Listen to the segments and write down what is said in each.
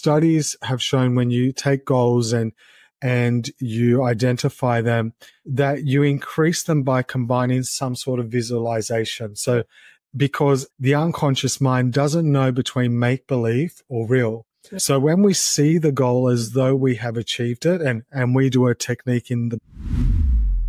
studies have shown when you take goals and you identify them, that you increase them by combining some sort of visualization. So because the unconscious mind doesn't know between make-believe or real. So when we see the goal as though we have achieved it, and we do a technique in the...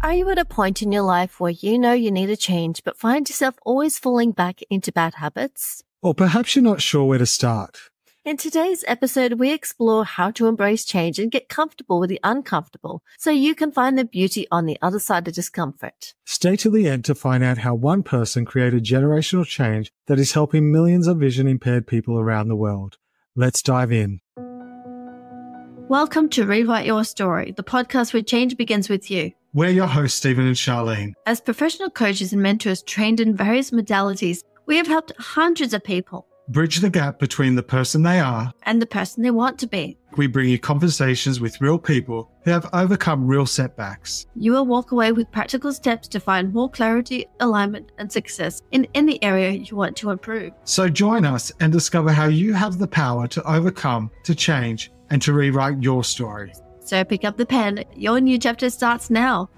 Are you at a point in your life where you know you need a change, but find yourself always falling back into bad habits? Or perhaps you're not sure where to start. In today's episode, we explore how to embrace change and get comfortable with the uncomfortable so you can find the beauty on the other side of discomfort. Stay to the end to find out how one person created generational change that is helping millions of vision-impaired people around the world. Let's dive in. Welcome to Rewrite Your Story, the podcast where change begins with you. We're your hosts, Stephen and Sharlene. As professional coaches and mentors trained in various modalities, we have helped hundreds of people Bridge the gap between the person they are and the person they want to be. We bring you conversations with real people who have overcome real setbacks. You will walk away with practical steps to find more clarity, alignment, and success in any area you want to improve. So join us and discover how you have the power to overcome, to change, and to rewrite your story. So pick up the pen. Your new chapter starts now.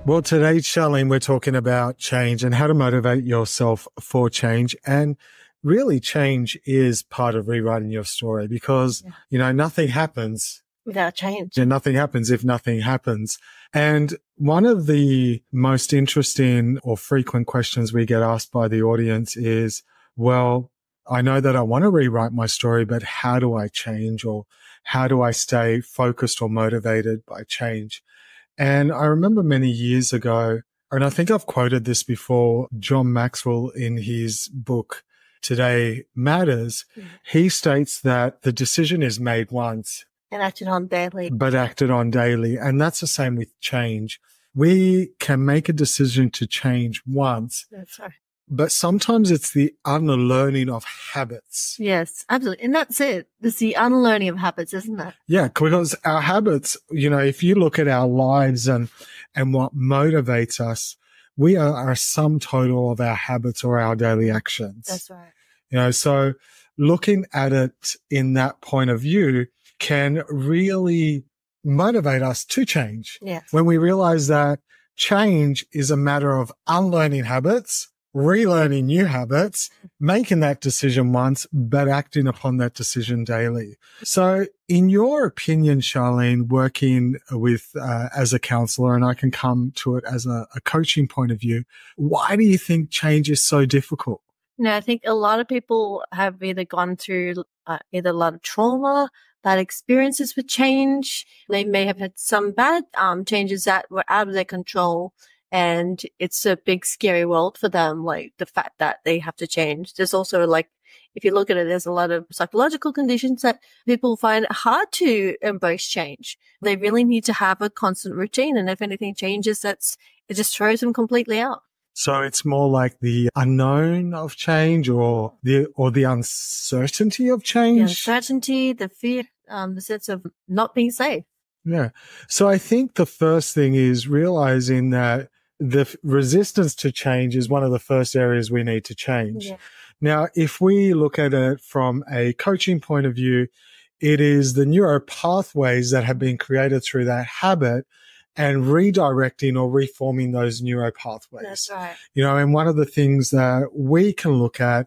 Well, today, Sharlene, we're talking about change and how to motivate yourself for change. And really, change is part of rewriting your story because, nothing happens without change. And nothing happens if nothing happens. And one of the most interesting or frequent questions we get asked by the audience is, well, I know that I want to rewrite my story, but how do I change, or how do I stay focused or motivated by change? And I remember many years ago, and I think I've quoted this before, John Maxwell in his book, Today Matters, he states that the decision is made once. And acted on daily. But acted on daily. And that's the same with change. We can make a decision to change once. That's right. But sometimes it's the unlearning of habits. Yes, absolutely. And that's it. It's the unlearning of habits, isn't it? Yeah, because our habits, if you look at our lives and what motivates us, we are a sum total of our habits or our daily actions. That's right. So looking at it in that point of view can really motivate us to change. Yeah. When we realize that change is a matter of unlearning habits, relearning new habits, making that decision once, but acting upon that decision daily. So in your opinion, Sharlene, working with, as a counselor, and I can come to it as a coaching point of view, why do you think change is so difficult? I think a lot of people have either gone through either a lot of trauma, bad experiences with change. They may have had some bad changes that were out of their control. And it's a big, scary world for them, like the fact that they have to change. There's also, if you look at it, there's a lot of psychological conditions that people find it hard to embrace change. They really need to have a constant routine. And if anything changes, it just throws them completely out. So it's more like the unknown of change or the uncertainty of change? The uncertainty, the fear, the sense of not being safe. Yeah. So I think the first thing is realizing that the resistance to change is one of the first areas we need to change. Yeah. Now, if we look at it from a coaching point of view, it is the neural pathways that have been created through that habit and redirecting or reforming those neural pathways. That's right. And one of the things that we can look at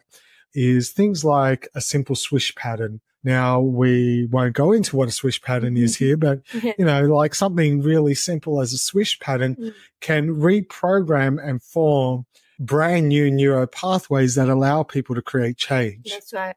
is things like a simple swish pattern. Now, we won't go into what a swish pattern is here, but, like something really simple as a swish pattern can reprogram and form brand new neural pathways that allow people to create change. That's right.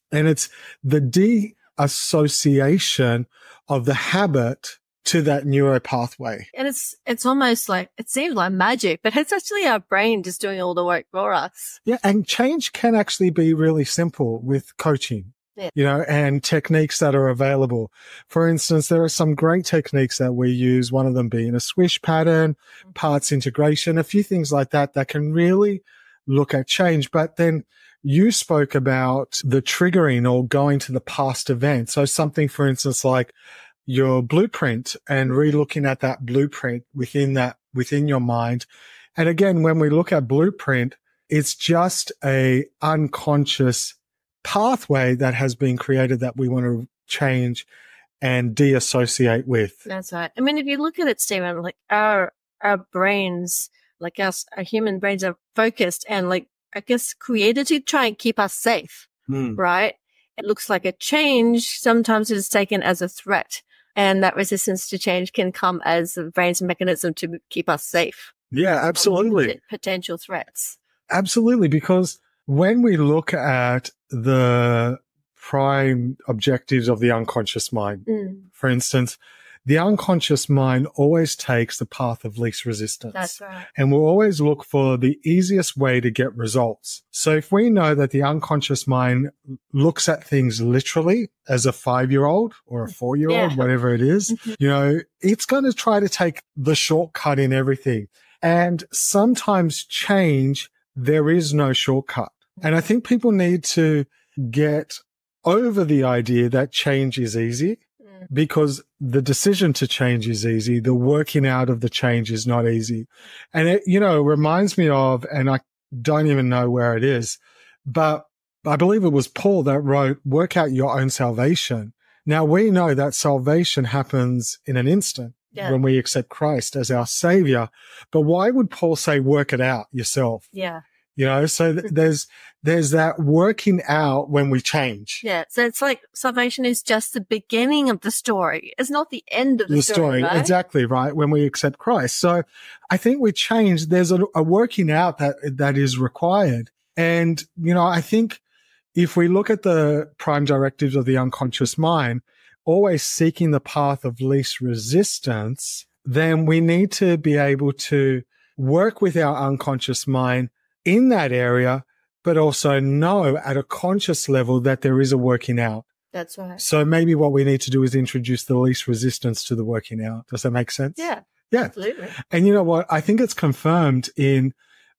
And it's the de-association of the habit to that neuro pathway. And it's almost like, it seems like magic, but it's actually our brain just doing all the work for us. Yeah. And change can actually be really simple with coaching. Yeah. And techniques that are available. For instance, there are some great techniques that we use, one of them being a swish pattern, parts integration, a few things like that can really look at change. But then you spoke about the triggering or going to the past event. So something, for instance, like your blueprint and re-looking at that blueprint within your mind. And again, when we look at blueprint, it's just a unconscious pathway that has been created that we want to change and de-associate with. That's right. I mean, if you look at it, Stephen, like our brains, like our human brains are focused and like, I guess, created to try and keep us safe, right? It looks like a change. Sometimes it is taken as a threat, and that resistance to change can come as the brain's mechanism to keep us safe. Yeah, absolutely. Potential threats. Absolutely. Because when we look at the prime objectives of the unconscious mind, for instance, the unconscious mind always takes the path of least resistance. That's right. And we'll always look for the easiest way to get results. So if we know that the unconscious mind looks at things literally as a 5-year-old or a 4-year-old, whatever it is, you know, it's going to try to take the shortcut in everything. And sometimes change, there is no shortcut. And I think people need to get over the idea that change is easy, because the decision to change is easy. The working out of the change is not easy. And it, you know, reminds me of, and I don't even know where it is, but I believe it was Paul that wrote, work out your own salvation. Now we know that salvation happens in an instant when we accept Christ as our savior. But why would Paul say, work it out yourself? Yeah. You know, so there's that working out when we change. Yeah. So it's like salvation is just the beginning of the story. It's not the end of the story. Right? Exactly, right? When we accept Christ. So I think we change. There's a working out that is required. And, you know, I think if we look at the prime directives of the unconscious mind, always seeking the path of least resistance, then we need to be able to work with our unconscious mind in that area, but also know at a conscious level that there is a working out. That's right. So maybe what we need to do is introduce the least resistance to the working out. Does that make sense? Yeah. Yeah. Absolutely. And you know what? I think it's confirmed in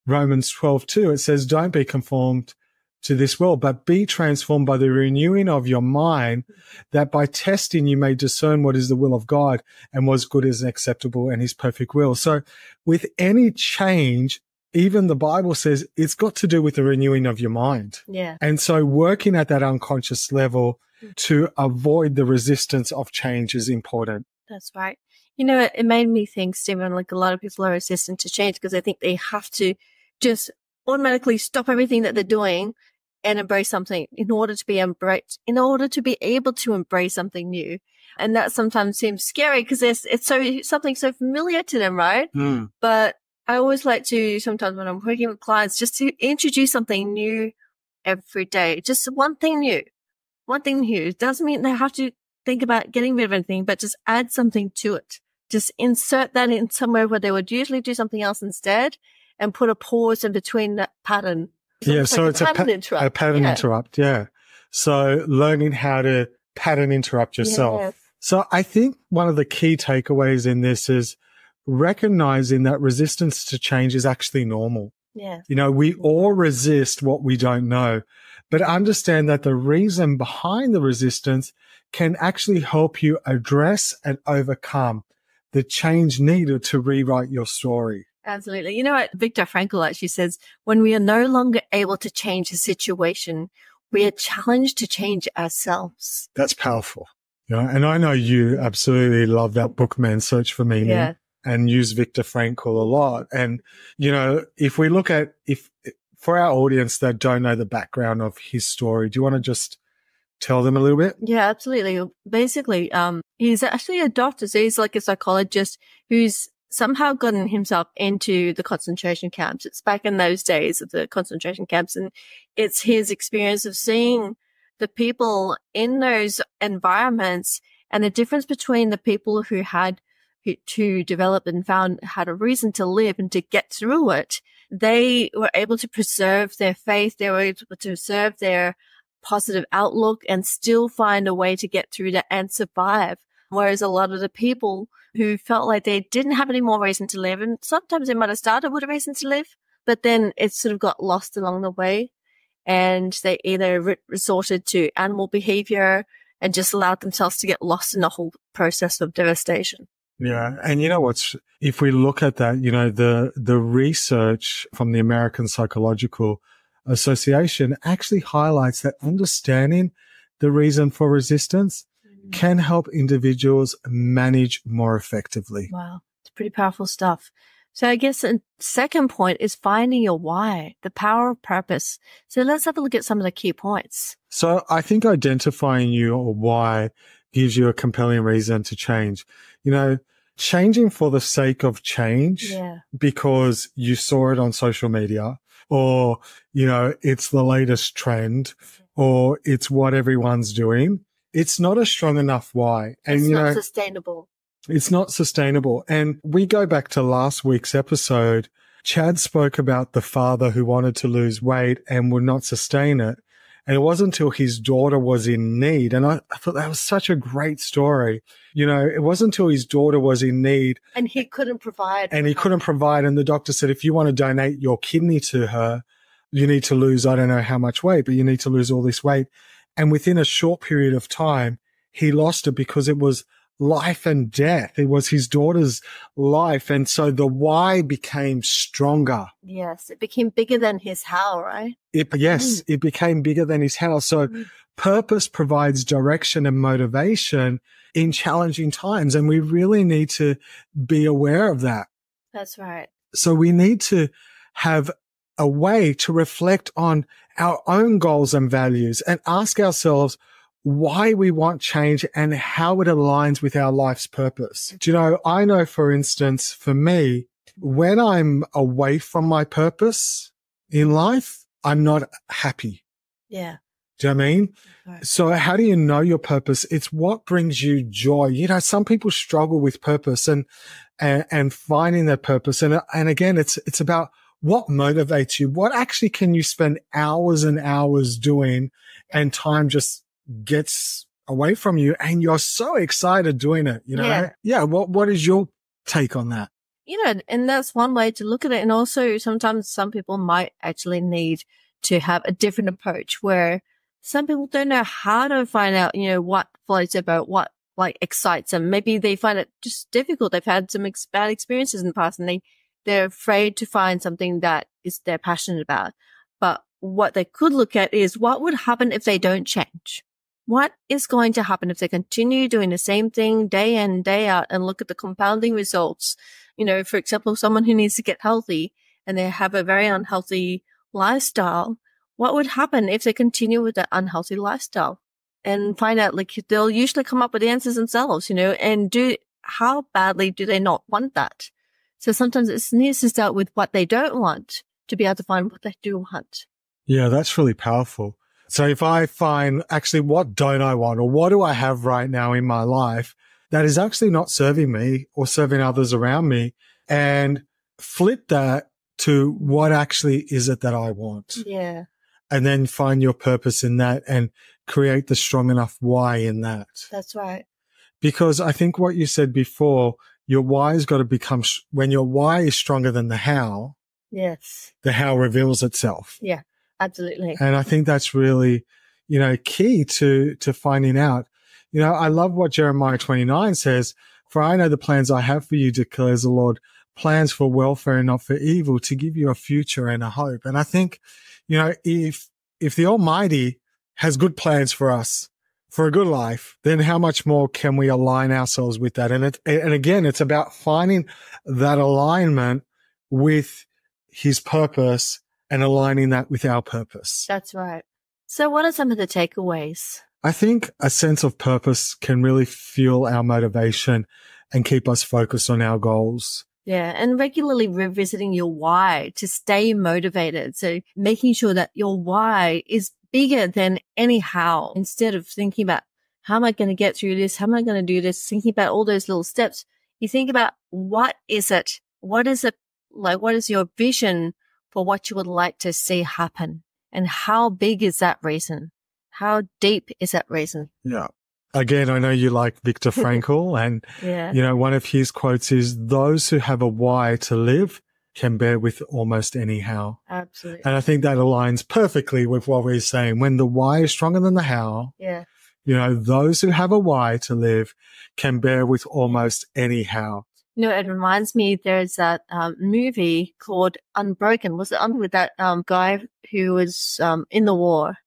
Romans 12:2. It says, don't be conformed to this world, but be transformed by the renewing of your mind, that by testing you may discern what is the will of God and what's good is acceptable and his perfect will. So with any change, even the Bible says it's got to do with the renewing of your mind. Yeah. And so working at that unconscious level to avoid the resistance of change is important. That's right. You know, it made me think, Stephen, like a lot of people are resistant to change because I think they have to just automatically stop everything that they're doing and embrace something in order to be able to embrace something new. And that sometimes seems scary because it's something so familiar to them, right? But I always like to, sometimes when I'm working with clients, just to introduce something new every day. Just one thing new. One thing new. It doesn't mean they have to think about getting rid of anything, but just add something to it. Just insert that in somewhere where they would usually do something else instead and put a pause in between that pattern. So it's a pattern interrupt. A pattern interrupt. Yeah. So learning how to pattern interrupt yourself. Yes. So I think one of the key takeaways in this is recognizing that resistance to change is actually normal. Yeah. You know, we all resist what we don't know, but understand that the reason behind the resistance can actually help you address and overcome the change needed to rewrite your story. Absolutely. You know what? Viktor Frankl actually says, when we are no longer able to change a situation, we are challenged to change ourselves. That's powerful. You know, and I know you absolutely love that book, Man's Search for Meaning. Yeah. And use Viktor Frankl a lot. And, you know, if we look at, for our audience that don't know the background of his story, do you want to just tell them a little bit? Yeah, absolutely. Basically, he's actually a doctor. So he's like a psychologist who's somehow gotten himself into the concentration camps. It's back in those days of the concentration camps. And it's his experience of seeing the people in those environments and the difference between the people who developed and had a reason to live and to get through it. They were able to preserve their faith. They were able to preserve their positive outlook and still find a way to get through that and survive. Whereas a lot of the people who felt like they didn't have any more reason to live, and sometimes they might have started with a reason to live, but then it sort of got lost along the way and they either resorted to animal behavior and just allowed themselves to get lost in the whole process of devastation. Yeah. And you know if we look at that, you know, the research from the American Psychological Association actually highlights that understanding the reason for resistance can help individuals manage more effectively. Wow. It's pretty powerful stuff. So I guess the second point is finding your why, the power of purpose. So let's have a look at some of the key points. So I think identifying your why gives you a compelling reason to change. You know, changing for the sake of change because you saw it on social media, or, you know, it's the latest trend, or it's what everyone's doing. It's not a strong enough why. And it's not sustainable. It's not sustainable. And we go back to last week's episode. Chad spoke about the father who wanted to lose weight and would not sustain it. And it wasn't until his daughter was in need. And I thought that was such a great story. You know, it wasn't until his daughter was in need. And he couldn't provide. And he couldn't provide. And the doctor said, if you want to donate your kidney to her, you need to lose, I don't know how much weight, but you need to lose all this weight. And within a short period of time, he lost it because it was life and death. It was his daughter's life. And so the why became stronger. Yes. It became bigger than his how, right? It became bigger than his how. So purpose provides direction and motivation in challenging times. And we really need to be aware of that. That's right. So we need to have a way to reflect on our own goals and values and ask ourselves why we want change and how it aligns with our life's purpose. Do you know, I know, for instance, for me, when I'm away from my purpose in life, I'm not happy. Yeah. Do you know what I mean? Right. So how do you know your purpose? It's what brings you joy. You know, some people struggle with purpose and finding their purpose. And again, it's about what motivates you. What actually can you spend hours and hours doing and time just gets away from you and you're so excited doing it, you know? Yeah. What is your take on that? You know, and that's one way to look at it. And also sometimes some people might actually need to have a different approach where some people don't know how to find out, you know, what floats their boat, what like excites them. Maybe they find it just difficult. They've had some bad experiences in the past and they're afraid to find something that is they're passionate about. But what they could look at is what would happen if they don't change? What is going to happen if they continue doing the same thing day in, day out and look at the compounding results? You know, for example, someone who needs to get healthy and they have a very unhealthy lifestyle, what would happen if they continue with that unhealthy lifestyle? And find out, like, they'll usually come up with the answers themselves, you know, and how badly do they not want that? So sometimes it needs to start with what they don't want to be able to find what they do want. Yeah, that's really powerful. So if I find actually what don't I want or what do I have right now in my life that is actually not serving me or serving others around me, and flip that to what actually is it that I want. Yeah. And then find your purpose in that and create the strong enough why in that. That's right. Because I think what you said before, your why has got to become, when your why is stronger than the how. Yes. The how reveals itself. Yeah. Absolutely. And I think that's really, you know, key to finding out. You know, I love what Jeremiah 29 says, for I know the plans I have for you, declares the Lord, plans for welfare and not for evil, to give you a future and a hope. And I think, you know, if the Almighty has good plans for us, for a good life, then how much more can we align ourselves with that? And again, it's about finding that alignment with his purpose and aligning that with our purpose. That's right. So what are some of the takeaways? I think a sense of purpose can really fuel our motivation and keep us focused on our goals. Yeah. And regularly revisiting your why to stay motivated. So making sure that your why is bigger than any how. Instead of thinking about how am I going to get through this? How am I going to do this? Thinking about all those little steps. You think about what is it? What is it like? What is your vision for what you would like to see happen? And how big is that reason? How deep is that reason? Yeah. Again, I know you like Viktor Frankl and, you know, one of his quotes is, those who have a why to live can bear with almost any how. Absolutely. And I think that aligns perfectly with what we're saying. When the why is stronger than the how, you know, those who have a why to live can bear with almost any how. It reminds me, there's that movie called Unbroken. Was it with that guy who was in the war,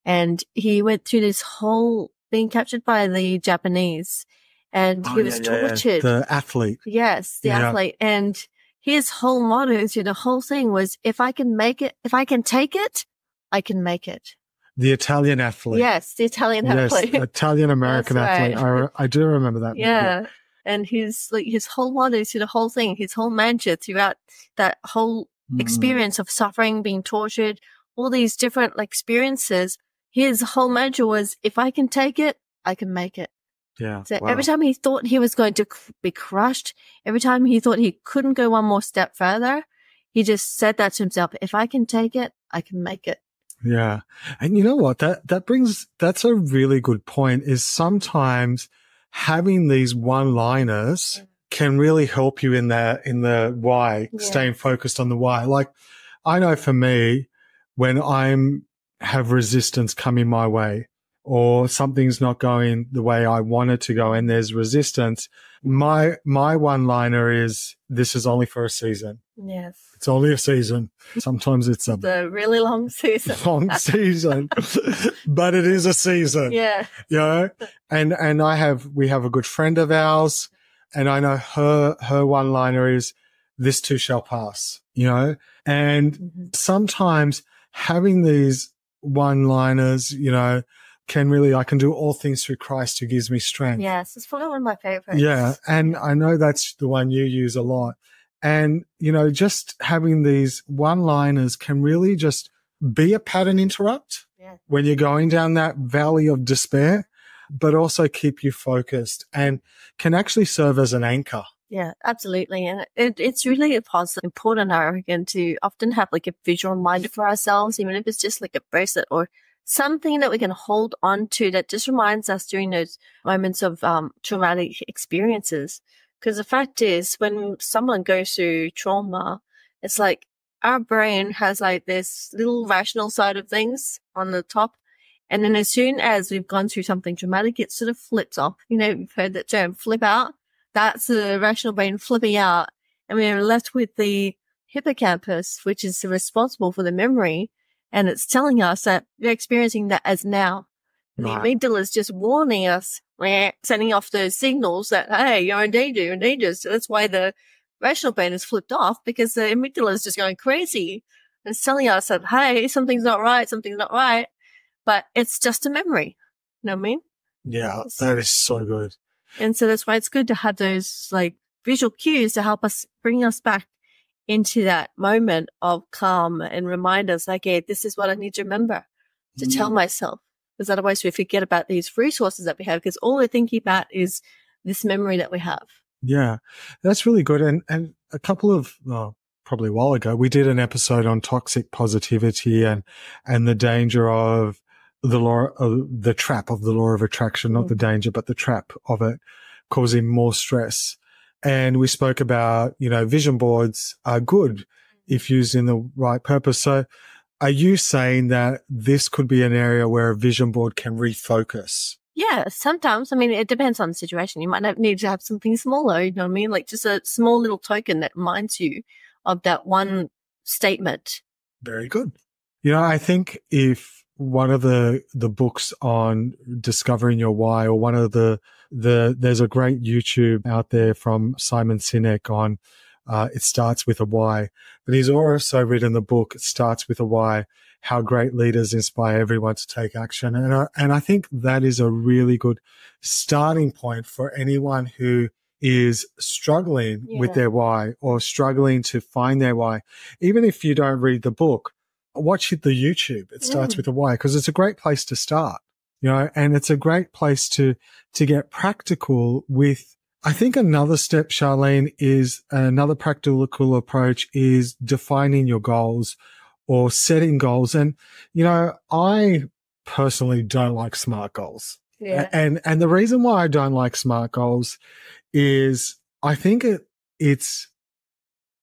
and he went through this whole being captured by the Japanese, and he was tortured. The athlete. Yes, the athlete. And his whole motto through the whole thing was, if I can make it, if I can take it, I can make it. The Italian athlete. Yes, the Italian athlete. Yes, Italian-American athlete. I do remember that. Yeah. And his whole motto through the whole thing, his whole mantra throughout that whole experience of suffering, being tortured, all these different experiences, his whole mantra was, if I can take it, I can make it. Yeah. So every time he thought he was going to be crushed, every time he thought he couldn't go one more step further, he just said that to himself, if I can take it, I can make it. Yeah. And you know what? That's a really good point, is sometimes having these one-liners can really help you in the why, staying focused on the why. Like, I know for me, when have resistance coming my way, or something's not going the way I want it to go and there's resistance, my one-liner is, this is only for a season. Yes. It's only a season. Sometimes it's a really long season. Long season. But it is a season. Yeah. You know? And we have a good friend of ours, and I know her one-liner is, this too shall pass, you know? And sometimes having these one-liners, I can do all things through Christ who gives me strength. Yes, it's probably one of my favorites. Yeah. And I know that's the one you use a lot. And, just having these one-liners can really just be a pattern interrupt when you're going down that valley of despair, but also keep you focused and can actually serve as an anchor. Yeah, absolutely. And it's really important, I reckon, to often have a visual reminder for ourselves, even if it's just a bracelet or something that we can hold on to that just reminds us during those moments of traumatic experiences. Because the fact is, when someone goes through trauma, it's our brain has this little rational side of things on the top. And then as soon as we've gone through something traumatic, it sort of flips off. You've heard that term, flip out. That's the rational brain flipping out. And we're left with the hippocampus, which is responsible for the memory. And it's telling us that we're experiencing that as now. Right. The amygdala is just warning us, sending off those signals that, hey, you're in danger, you're in danger. So that's why the rational brain is flipped off, because the amygdala is just going crazy. And it's telling us that, hey, something's not right. But it's just a memory. You know what I mean? Yeah, that is so good. And so that's why it's good to have those visual cues to help us bring us back into that moment of calm and remind us, okay, this is what I need to remember to tell myself. Because otherwise we forget about these resources that we have, because all we're thinking about is this memory that we have. Yeah, that's really good. And a couple of, probably a while ago, we did an episode on toxic positivity and the danger of the trap of the law of attraction, not the danger, but the trap of it causing more stress. And we spoke about, vision boards are good if used in the right purpose. So are you saying that this could be an area where a vision board can refocus? Yeah, sometimes. I mean, it depends on the situation. You might need to have something smaller, you know what I mean? Just a small little token that reminds you of that one statement. Very good. I think if one of the books on discovering your why, or one of there's a great YouTube out there from Simon Sinek on, it starts with a why, but he's also written the book, It Starts with a Why, How Great Leaders Inspire Everyone to Take Action. And I think that is a really good starting point for anyone who is struggling with their why, or struggling to find their why. Even if you don't read the book, watch the YouTube. It starts with a why, because it's a great place to start, and it's a great place to get practical with. I think another step, Sharlene, is another practical approach is defining your goals or setting goals. And, I personally don't like SMART goals. Yeah. And the reason why I don't like SMART goals is I think it's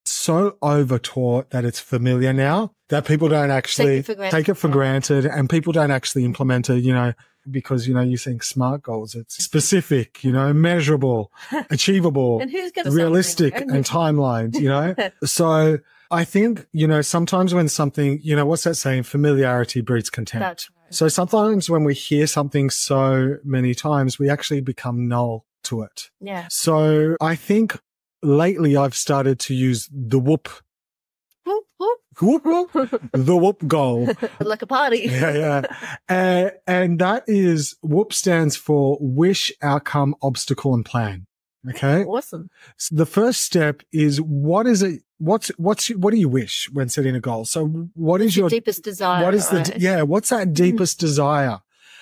so over-taught that it's familiar now that people don't actually take it for granted, and people don't actually implement it. because, you know, you think SMART goals, it's specific, you know, measurable, achievable, And who's got realistic, something? and timelines, you know? So I think, you know, sometimes when something, you know, what's that saying? Familiarity breeds contempt. That's right. So sometimes when we hear something so many times, we actually become null to it. Yeah. So I think lately I've started to use the whoop, Whoop, whoop. whoop, whoop, the whoop goal. Like a party. Yeah. And that is, whoop stands for wish, outcome, obstacle, and plan. Okay. Awesome. So the first step is, what is it? What do you wish when setting a goal? So what is your deepest desire? What is right? what's that deepest desire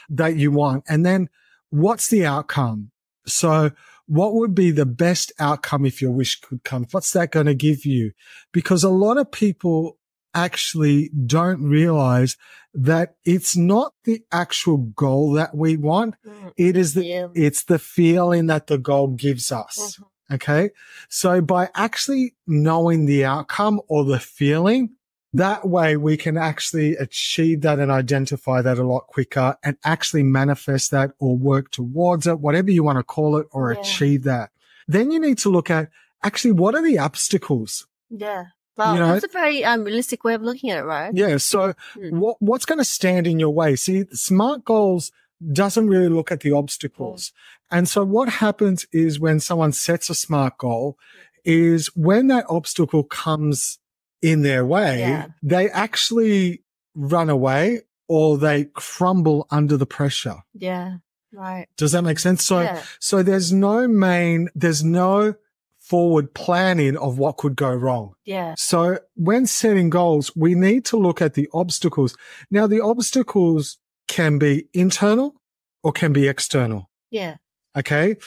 that you want? And then what's the outcome? So what would be the best outcome if your wish could come? What's that going to give you? Because a lot of people actually don't realize that it's not the actual goal that we want. It is it's the feeling that the goal gives us. Okay. So by actually knowing the outcome or the feeling, that way we can actually achieve that and identify that a lot quicker and actually manifest that or work towards it, whatever you want to call it, or achieve that. Then you need to look at actually, what are the obstacles? Yeah. Well, You know, that's a very realistic way of looking at it, right? yeah. So what's going to stand in your way? See, SMART goals doesn't really look at the obstacles. And so what happens is when someone sets a SMART goal is when that obstacle comes in their way, they actually run away or they crumble under the pressure. Yeah. Right. Does that make sense? So there's no forward planning of what could go wrong. Yeah. So when setting goals, we need to look at the obstacles. Now, the obstacles can be internal or can be external. Yeah. Okay.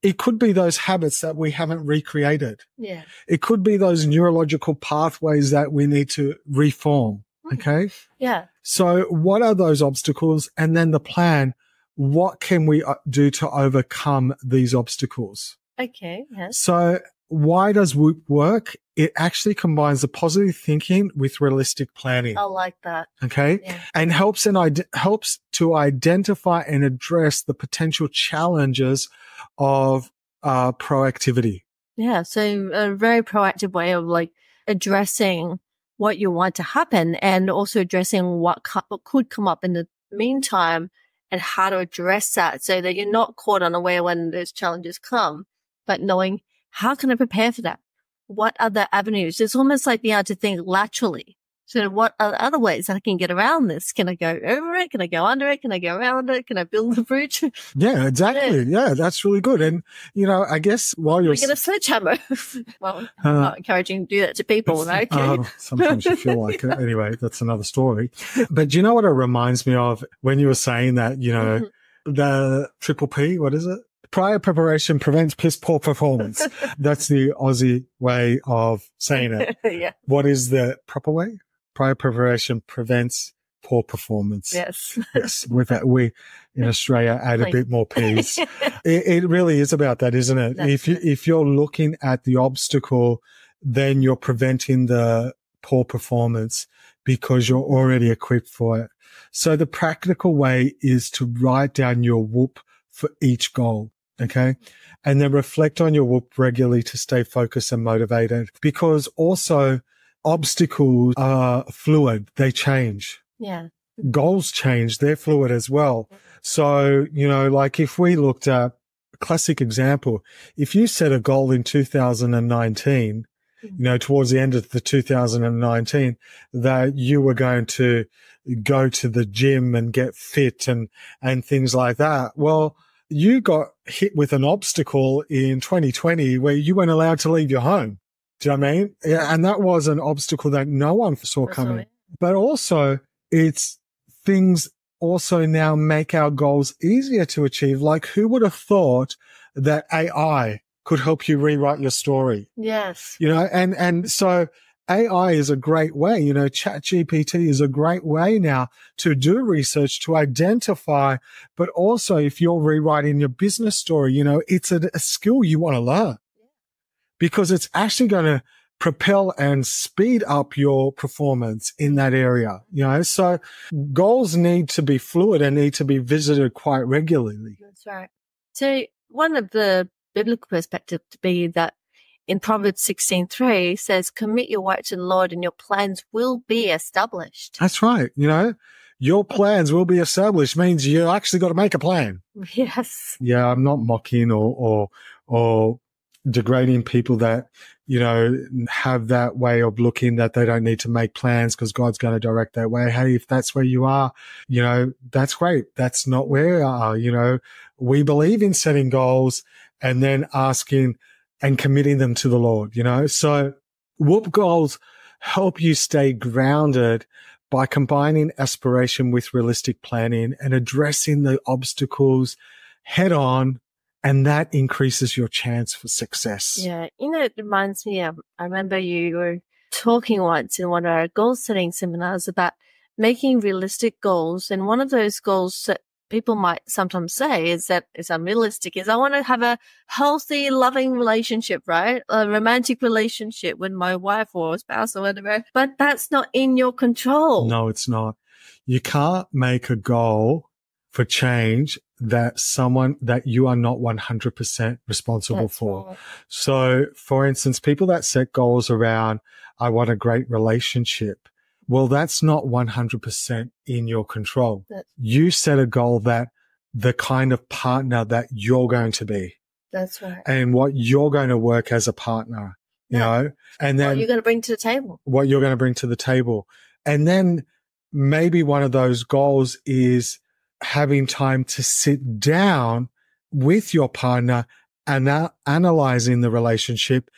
It could be those habits that we haven't recreated. Yeah. It could be those neurological pathways that we need to reform. Okay. Yeah. So what are those obstacles? And then the plan, what can we do to overcome these obstacles? Okay. Yes. So why does Whoop work? It actually combines the positive thinking with realistic planning. I like that. Okay. Yeah. And helps to identify and address the potential challenges of proactivity. Yeah. So a very proactive way of like addressing what you want to happen and also addressing what could come up in the meantime and how to address that so that you're not caught unaware when those challenges come, but knowing how can I prepare for that? What other avenues? It's almost like being able to think laterally. So what are other ways that I can get around this? Can I go over it? Can I go under it? Can I go around it? Can I build the bridge? Yeah, exactly. Yeah, that's really good. And, you know, I guess while you're... get a sledgehammer. Well, I'm not encouraging to do that to people, right? Sometimes you feel like it. Anyway, that's another story. But do you know what it reminds me of when you were saying that, you know, the triple P, what is it? Prior preparation prevents piss poor performance. That's the Aussie way of saying it. Yeah. What is the proper way? Prior preparation prevents poor performance. Yes. Yes. With that, we in Australia add a bit more P's. It really is about that, isn't it? If you're looking at the obstacle, then you're preventing the poor performance because you're already equipped for it. So the practical way is to write down your whoop for each goal. Okay. And then reflect on your whoop regularly to stay focused and motivated, because also obstacles are fluid. They change. Yeah. Goals change. They're fluid as well. So, you know, like if we looked at a classic example, if you set a goal in 2019, you know, towards the end of the 2019, that you were going to go to the gym and get fit and things like that. Well, you got hit with an obstacle in 2020 where you weren't allowed to leave your home. Do you know what I mean? Yeah, and that was an obstacle that no one saw coming. But also, it's things also now make our goals easier to achieve. Like, who would have thought that AI could help you rewrite your story? Yes. You know, and so AI is a great way, you know, ChatGPT is a great way now to do research, to identify, but also if you're rewriting your business story, you know, it's a skill you want to learn because it's actually going to propel and speed up your performance in that area. So goals need to be fluid and need to be visited quite regularly. That's right. So one of the biblical perspectives to be that in Proverbs 16:3 says, commit your work to the Lord and your plans will be established. That's right. Your plans will be established means you actually got to make a plan. Yes. Yeah, I'm not mocking or degrading people that, have that way of looking that they don't need to make plans because God's going to direct their way. Hey, if that's where you are, that's great. That's not where we are. We believe in setting goals and then asking and committing them to the Lord, So WHOOP goals help you stay grounded by combining aspiration with realistic planning and addressing the obstacles head on, and that increases your chance for success. Yeah. It reminds me of, I remember you were talking once in one of our goal setting seminars about making realistic goals. And one of those goals that people might sometimes say is that it's unrealistic is I want to have a healthy, loving relationship, right? A romantic relationship with my wife or spouse or whatever, but that's not in your control. No, it's not. You can't make a goal for change that you are not 100% responsible That's for. right. So for instance, people that set goals around, I want a great relationship. Well, that's not 100% in your control. You set a goal that the kind of partner that you're going to be. That's right. And what you're going to work as a partner, and then what you're going to bring to the table. What you're going to bring to the table. And then maybe one of those goals is having time to sit down with your partner and analyzing the relationship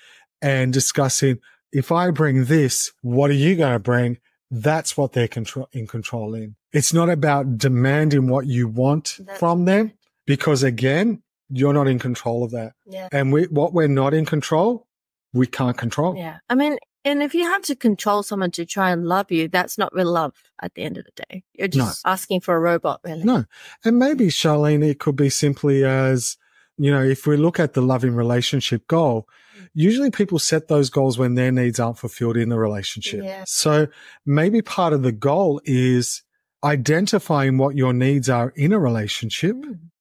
and discussing, if I bring this, what are you going to bring? That's what they're in control in. It's not about demanding what you want from them, because again, you're not in control of that. Yeah. And what we're not in control, we can't control. Yeah. I mean, and if you have to control someone to try and love you, that's not real love at the end of the day. You're just asking for a robot, really. No. And maybe, Sharlene, it could be simply as, if we look at the loving relationship goal, usually people set those goals when their needs aren't fulfilled in the relationship. Yeah. So maybe part of the goal is identifying what your needs are in a relationship,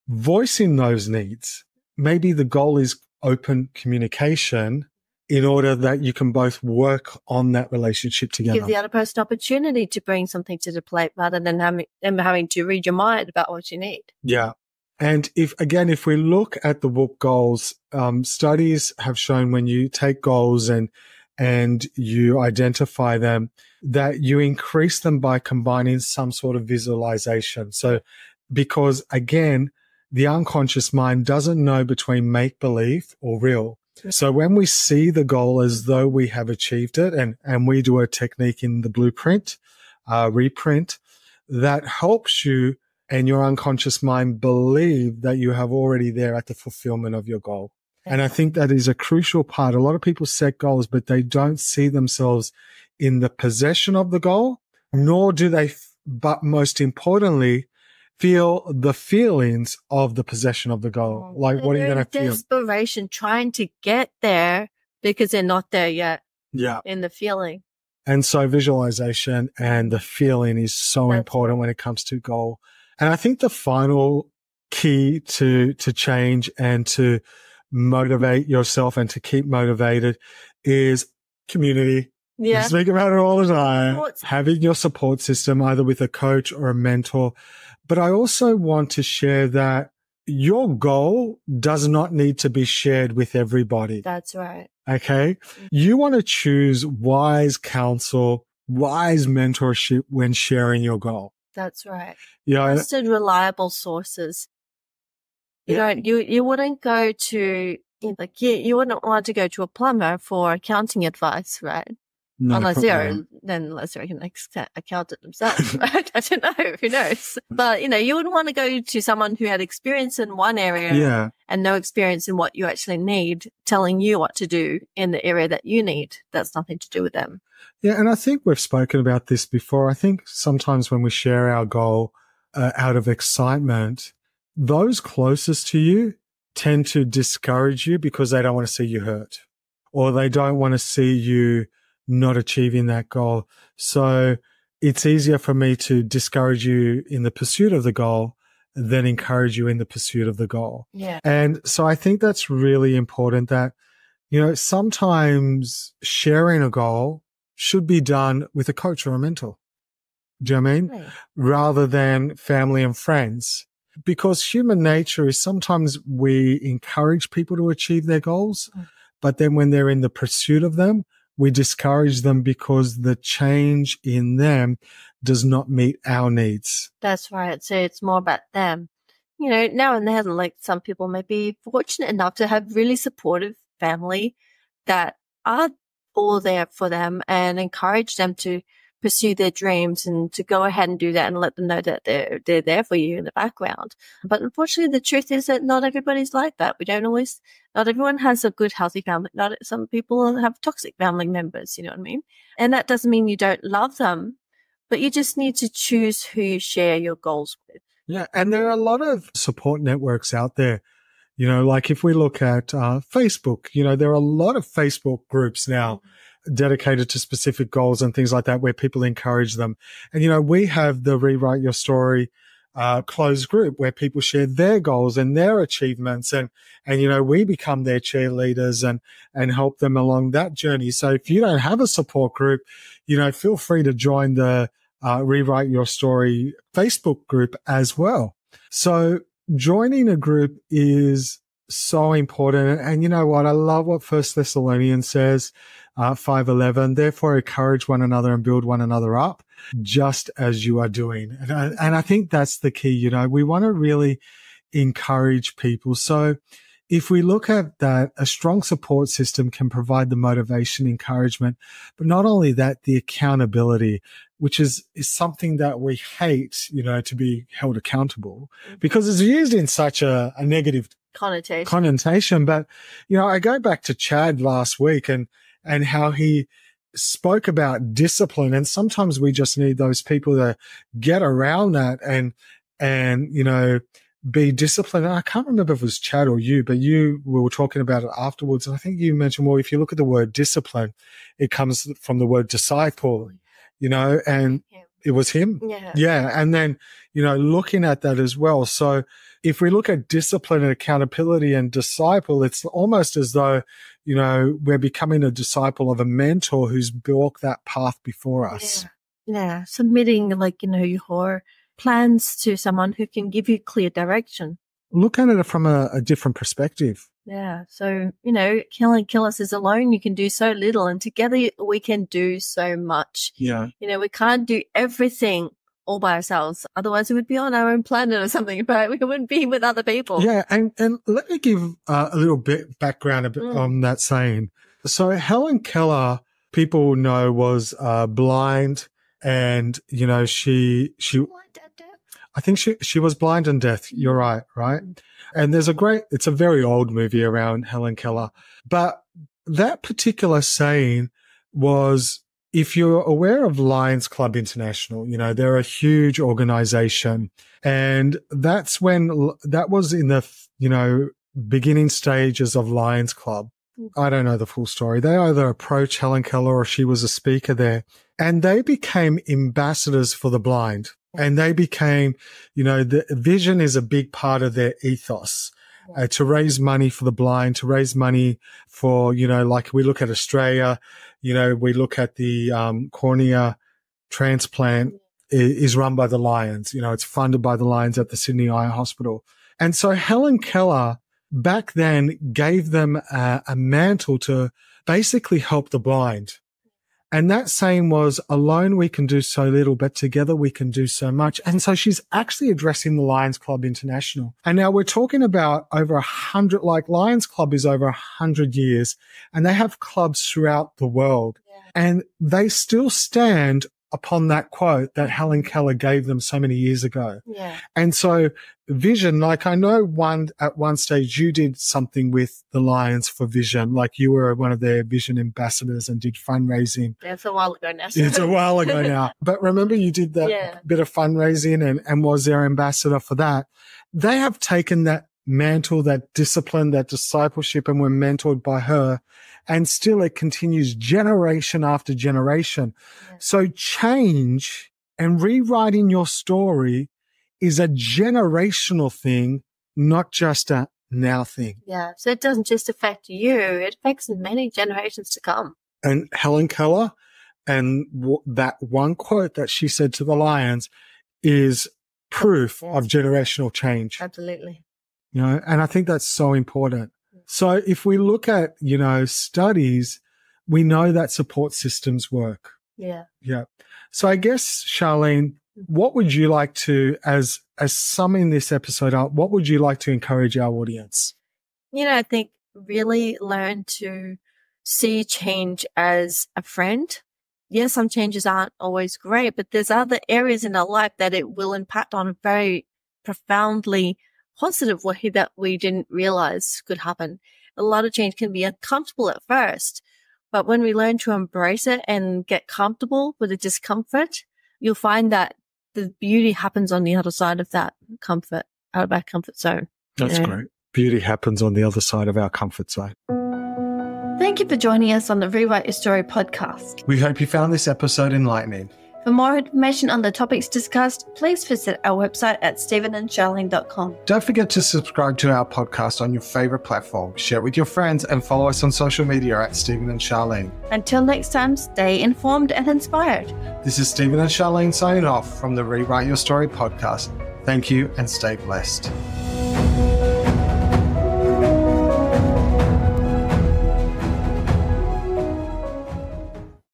voicing those needs. Maybe the goal is open communication in order that you can both work on that relationship together. Give the other person opportunity to bring something to the plate rather than having to read your mind about what you need. Yeah. And if we look at the WHOOP goals, studies have shown when you take goals and you identify them, that you increase them by combining some sort of visualization. So, because again, the unconscious mind doesn't know between make-believe or real. So when we see the goal as though we have achieved it, and we do a technique in the blueprint, reprint, that helps you and your unconscious mind believe that you have already there at the fulfillment of your goal. And I think that is a crucial part. A lot of people set goals, but they don't see themselves in the possession of the goal, nor do they, but most importantly, feel the feelings of the possession of the goal. Like, what are you going to feel? Desperation, trying to get there because they're not there yet. Yeah. In the feeling. And so visualization and the feeling is so important when it comes to goal. And I think the final key to change and to motivate yourself and to keep motivated is community. Yeah. We speak about it all the time. Having your support system, either with a coach or a mentor. But I also want to share that your goal does not need to be shared with everybody. That's right. Okay. You want to choose wise counsel, wise mentorship when sharing your goal. That's right. Yeah. Trusted, reliable sources. You wouldn't go to, you wouldn't want to go to a plumber for accounting advice, right? No, unless they can account it themselves, right? I don't know. Who knows? But, you wouldn't want to go to someone who had experience in one area and no experience in what you actually need, telling you what to do in the area that you need. That's nothing to do with them. Yeah. And I think we've spoken about this before. I think sometimes when we share our goal out of excitement, those closest to you tend to discourage you because they don't want to see you hurt. or they don't want to see you not achieving that goal. So it's easier for me to discourage you in the pursuit of the goal than encourage you in the pursuit of the goal. Yeah. And so I think that's really important that, sometimes sharing a goal should be done with a coach or a mentor. Do you know what I mean? Right. Rather than family and friends. Because human nature is sometimes we encourage people to achieve their goals, but then when they're in the pursuit of them, we discourage them because the change in them does not meet our needs. That's right. So it's more about them. Now and then, like some people may be fortunate enough to have really supportive family that are all there for them and encourage them to pursue their dreams and to go ahead and do that and let them know that they're there for you in the background. But unfortunately, the truth is that not everybody's like that. Not everyone has a good, healthy family. Some people have toxic family members, you know what I mean? And that doesn't mean you don't love them, but you just need to choose who you share your goals with. Yeah. And there are a lot of support networks out there. Like if we look at Facebook, there are a lot of Facebook groups now dedicated to specific goals and things like that where people encourage them. And, we have the Rewrite Your Story closed group where people share their goals and their achievements and we become their cheerleaders and help them along that journey. So if you don't have a support group, feel free to join the Rewrite Your Story Facebook group as well. So joining a group is so important. And you know what? I love what 1 Thessalonians says, 5:11, therefore encourage one another and build one another up just as you are doing. And I think that's the key. We want to really encourage people. So if we look at that, a strong support system can provide the motivation, encouragement, but not only that, the accountability, which is something that we hate, to be held accountable because it's used in such a negative connotation. But, I go back to Chad last week and how he spoke about discipline. And sometimes we just need those people to get around that and, be disciplined. And I can't remember if it was Chad or you, but we were talking about it afterwards. And I think you mentioned, well, if you look at the word discipline, it comes from the word disciple, and it was him. Yeah. Yeah. And then, looking at that as well. So if we look at discipline and accountability and disciple, it's almost as though, we're becoming a disciple of a mentor who's walked that path before us. Yeah. Submitting your plans to someone who can give you clear direction. Look at it from a different perspective. Yeah. So, kill us is alone. You can do so little and together we can do so much. Yeah. We can't do everything all by ourselves. Otherwise we would be on our own planet or something, but we wouldn't be with other people. Yeah. And let me give a little bit background on that saying. So Helen Keller, people know, was blind and, she I think she was blind and deaf. You're right? And it's a very old movie around Helen Keller. But that particular saying was, if you're aware of Lions Club International, they're a huge organization. And that was in the, beginning stages of Lions Club. I don't know the full story. They either approached Helen Keller or she was a speaker there. And they became ambassadors for the blind. And they became, the vision is a big part of their ethos, to raise money for the blind, to raise money for, like we look at Australia, we look at the cornea transplant is run by the Lions. It's funded by the Lions at the Sydney Eye Hospital. And so Helen Keller back then gave them a mantle to basically help the blind. And that saying was, alone we can do so little, but together we can do so much. And so she's actually addressing the Lions Club International. And now we're talking about over 100, like Lions Club is over 100 years and they have clubs throughout the world. Yeah. And they still stand upon that quote that Helen Keller gave them so many years ago. Yeah. And so vision, like I know at one stage you did something with the Lions for Vision, like you were one of their vision ambassadors and did fundraising. That's a while ago now. It's a while ago now. But remember you did that bit of fundraising and was their ambassador for that. They have taken that mantle, that discipline, that discipleship, and we're mentored by her. And still it continues generation after generation. Yeah. So change and rewriting your story is a generational thing, not just a now thing. Yeah. So it doesn't just affect you, it affects many generations to come. And Helen Keller, and that one quote that she said to the lions is proof of generational change. Absolutely. You know, and I think that's so important. So if we look at, you know, studies, we know that support systems work. Yeah. Yeah. So I guess, Sharlene, what would you like to, as summing this episode up, what would you like to encourage our audience? You know, I think really learn to see change as a friend. Yes, some changes aren't always great, but there's other areas in our life that it will impact on a very profoundly positive way that we didn't realize could happen. A lot of change can be uncomfortable at first, but when we learn to embrace it and get comfortable with the discomfort, you'll find that the beauty happens on the other side of that comfort, out of our comfort zone. That's great. Beauty happens on the other side of our comfort zone. Thank you for joining us on the Rewrite Your Story podcast. We hope you found this episode enlightening. For more information on the topics discussed, please visit our website at stephenandsharlene.com. Don't forget to subscribe to our podcast on your favorite platform, share it with your friends, and follow us on social media at Stephen and Sharlene. Until next time, stay informed and inspired. This is Stephen and Sharlene signing off from the Rewrite Your Story podcast. Thank you and stay blessed.